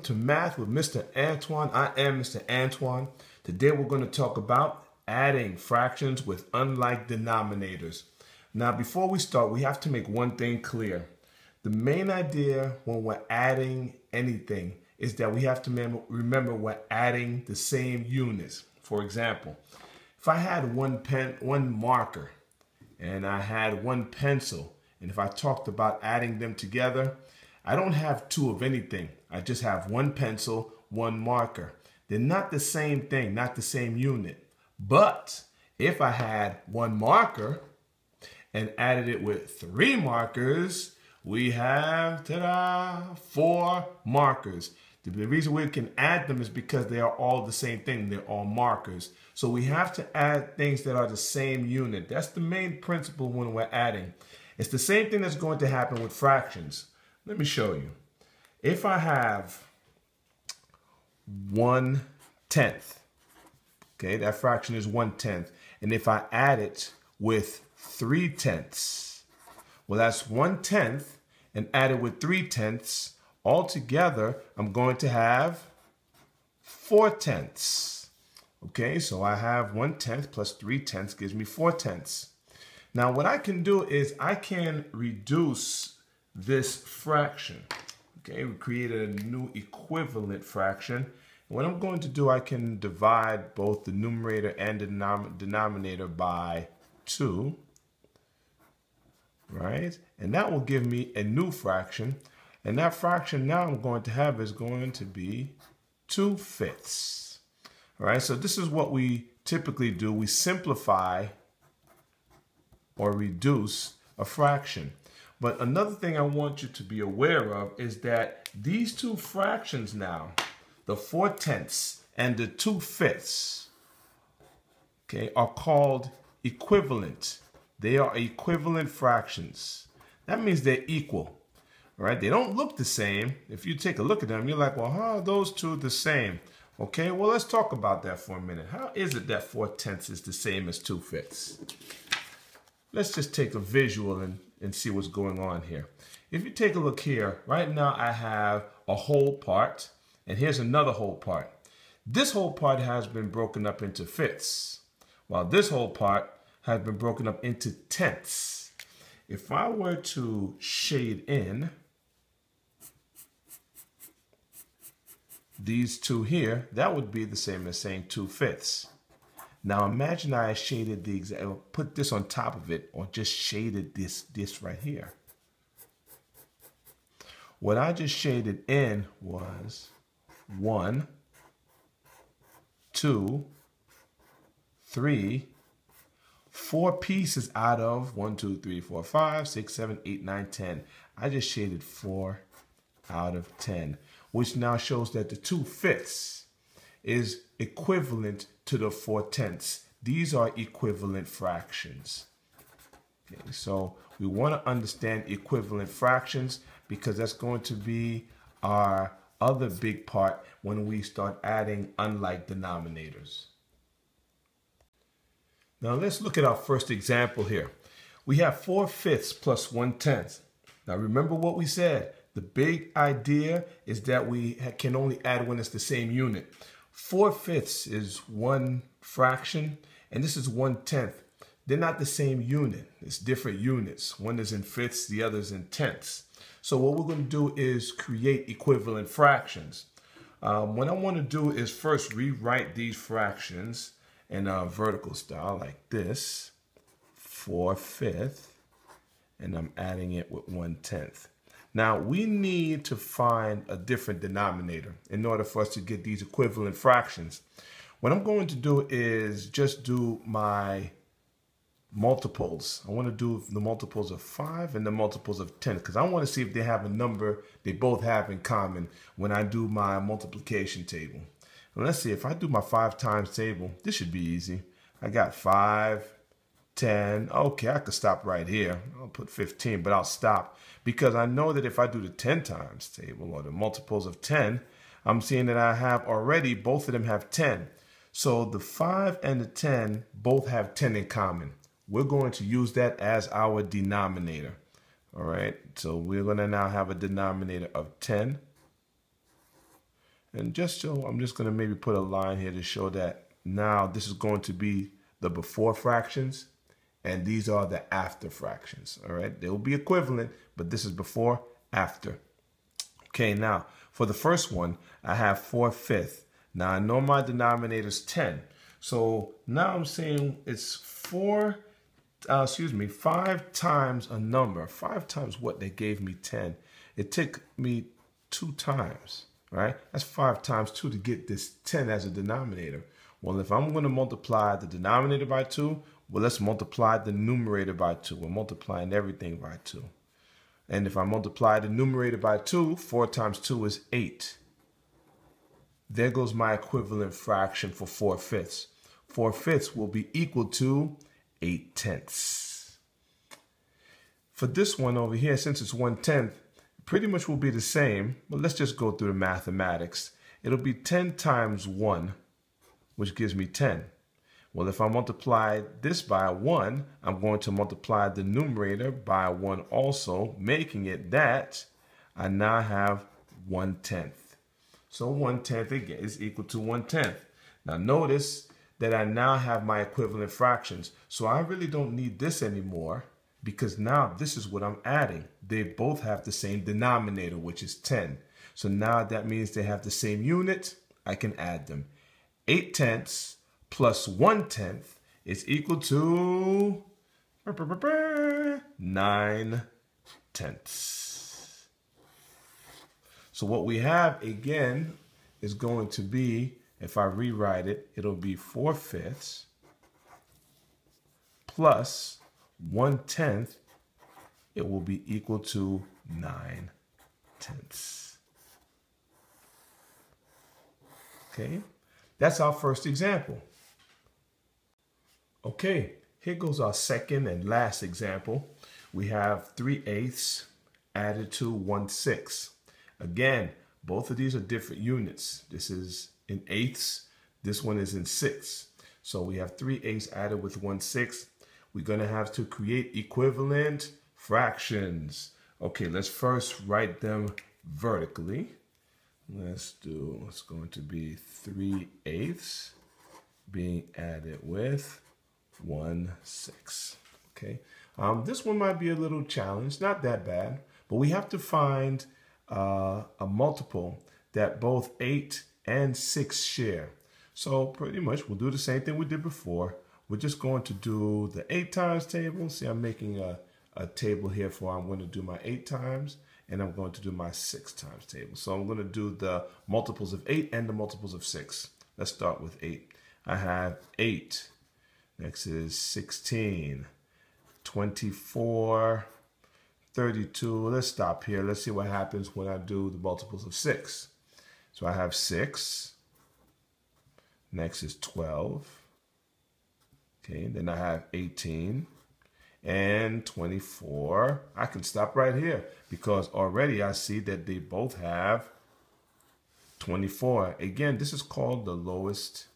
to Math with Mr. Antoine. I am Mr. Antoine. Today we're going to talk about adding fractions with unlike denominators. Now before we start, we have to make one thing clear. The main idea when we're adding anything is that we have to remember we're adding the same units. For example, if I had one marker and I had one pencil, and if I talked about adding them together, I don't have two of anything. I just have one pencil, one marker. They're not the same thing, not the same unit. But if I had one marker and added it with three markers, we have, ta-da, 4 markers. The reason we can add them is because they are all the same thing. They're all markers. So we have to add things that are the same unit. That's the main principle when we're adding. It's the same thing that's going to happen with fractions. Let me show you. If I have 1/10, okay, that fraction is 1/10. And if I add it with 3/10, well, that's 1/10 and added with 3/10. Altogether, I'm going to have 4/10. Okay, so I have 1/10 plus 3/10 gives me 4/10. Now, what I can do is I can reduce this fraction. Okay, we created a new equivalent fraction. What I'm going to do, I can divide both the numerator and the denominator by 2. Right? And that will give me a new fraction. And that fraction now I'm going to have is going to be 2/5. All right, so this is what we typically do. We simplify or reduce a fraction. But another thing I want you to be aware of is that these two fractions now, the 4/10 and the 2/5, okay, are called equivalent. They are equivalent fractions. That means they're equal, right? They don't look the same. If you take a look at them, you're like, well, how are those two the same? Okay, well, let's talk about that for a minute. How is it that 4/10 is the same as 2/5? Let's just take a visual and see what's going on here. If you take a look here, right now I have a whole part, and here's another whole part. This whole part has been broken up into fifths, while this whole part has been broken up into tenths. If I were to shade in these two here, that would be the same as saying 2/5. Now imagine I shaded the exact, put this on top of it, or just shaded this right here. What I just shaded in was 1, 2, 3, 4 pieces out of 1, 2, 3, 4, 5, 6, 7, 8, 9, 10. I just shaded 4 out of 10, which now shows that the 2/5 is equivalent to the 4/10. These are equivalent fractions. Okay, so we want to understand equivalent fractions because that's going to be our other big part when we start adding unlike denominators. Now let's look at our first example here. We have 4/5 plus 1/10. Now remember what we said. The big idea is that we can only add when it's the same unit. 4/5 is one fraction, and this is 1/10. They're not the same unit. It's different units. One is in fifths, the other is in tenths. So what we're going to do is create equivalent fractions. What I want to do is first rewrite these fractions in a vertical style like this. 4/5, and I'm adding it with 1/10. Now, we need to find a different denominator in order for us to get these equivalent fractions. What I'm going to do is just do my multiples. I want to do the multiples of 5 and the multiples of 10 because I want to see if they have a number they both have in common when I do my multiplication table. And let's see, if I do my 5 times table, this should be easy. I got 5, 10. Okay, I could stop right here. I'll put 15, but I'll stop because I know that if I do the 10 times table or the multiples of 10, I'm seeing that I have already, both of them have 10. So the 5 and the 10 both have 10 in common. We're going to use that as our denominator. All right, so we're going to now have a denominator of 10 And just so, I'm just going to maybe put a line here to show that now this is going to be the before fractions, and these are the after fractions. All right, they will be equivalent, but this is before, after. Okay, now for the first one, I have 4/5. Now I know my denominator is 10. So now I'm saying it's 5 times a number. 5 times what they gave me, 10. It took me 2 times, right? That's 5 times 2 to get this 10 as a denominator. Well, if I'm going to multiply the denominator by 2, well, let's multiply the numerator by 2. We're multiplying everything by 2. And if I multiply the numerator by 2, 4 times 2 is 8. There goes my equivalent fraction for 4/5. 4/5 will be equal to 8/10. For this one over here, since it's 1/10, pretty much will be the same, but let's just go through the mathematics. It'll be 10 times 1, which gives me 10. Well, if I multiply this by 1, I'm going to multiply the numerator by 1 also, making it that I now have 1/10. So 1/10 again is equal to 1/10. Now notice that I now have my equivalent fractions. So I really don't need this anymore because now this is what I'm adding. They both have the same denominator, which is 10. So now that means they have the same unit. I can add them. 8/10 plus 1/10 is equal to 9/10. So what we have again is going to be, if I rewrite it, it'll be 4/5 plus 1/10. It will be equal to 9/10. Okay, that's our first example. Okay, here goes our second and last example. We have 3/8 added to 1/6. Again, both of these are different units. This is in eighths. This one is in sixths. So we have 3/8 added with 1/6. We're going to have to create equivalent fractions. Okay, let's first write them vertically. It's going to be 3/8 being added with 1/6. Okay, this one might be a little challenge, not that bad, but we have to find a multiple that both 8 and 6 share. So pretty much we'll do the same thing we did before. We're just going to do the 8 times table. See, I'm making a table here for I'm going to do my 8 times and I'm going to do my 6 times table. So I'm going to do the multiples of 8 and the multiples of 6. Let's start with 8. I have 8. Next is 16, 24, 32. Let's stop here. Let's see what happens when I do the multiples of 6. So I have 6. Next is 12. Okay, then I have 18 and 24. I can stop right here because already I see that they both have 24. Again, this is called the lowest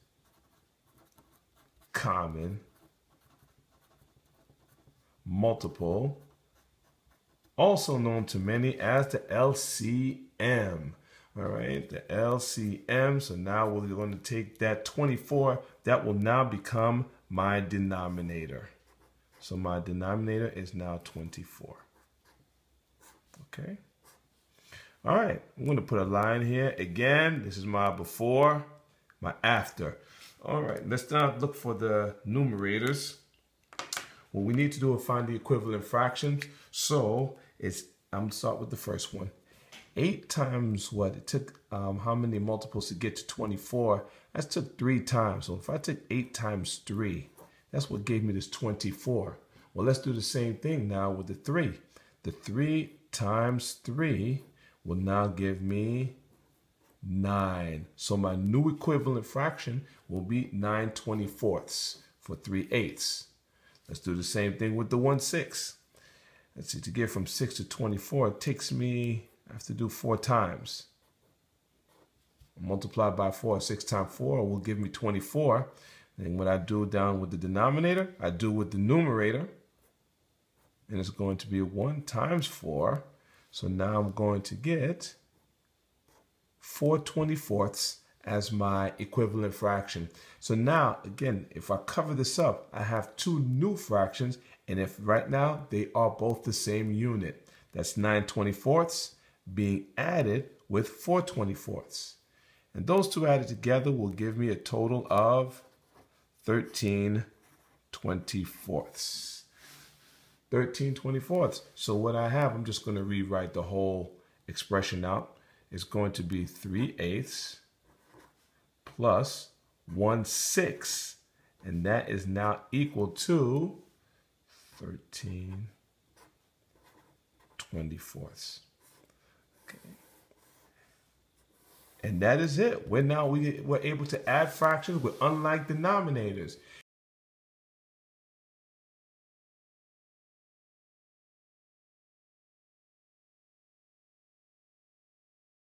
common multiple, also known to many as the LCM. All right, the LCM. So now we're going to take that 24. That will now become my denominator. So my denominator is now 24. Okay. All right, I'm going to put a line here. Again, this is my before, my after. All right, let's now look for the numerators. What we need to do is find the equivalent fractions. So I'm going to start with the first one. 8 times what? It took how many multiples to get to 24? That took 3 times. So if I took 8 times 3, that's what gave me this 24. Well, let's do the same thing now with the 3. The 3 times 3 will now give me 9. So my new equivalent fraction will be 9/24 for 3/8. Let's do the same thing with the 1/6. Let's see, to get from 6 to 24, it takes me, I have to do 4 times. Multiply by 4, 6 times 4 will give me 24. And what I do down with the denominator, I do with the numerator. And it's going to be 1 times 4. So now I'm going to get 4/24 as my equivalent fraction. So now, again, if I cover this up, I have two new fractions, and if right now they are both the same unit. That's 9/24 being added with 4/24. And those two added together will give me a total of 13/24. 13/24. So what I have, I'm just going to rewrite the whole expression out. It's going to be 3/8 plus 1/6. And that is now equal to 13/24. Okay. And that is it. We're able to add fractions with unlike denominators.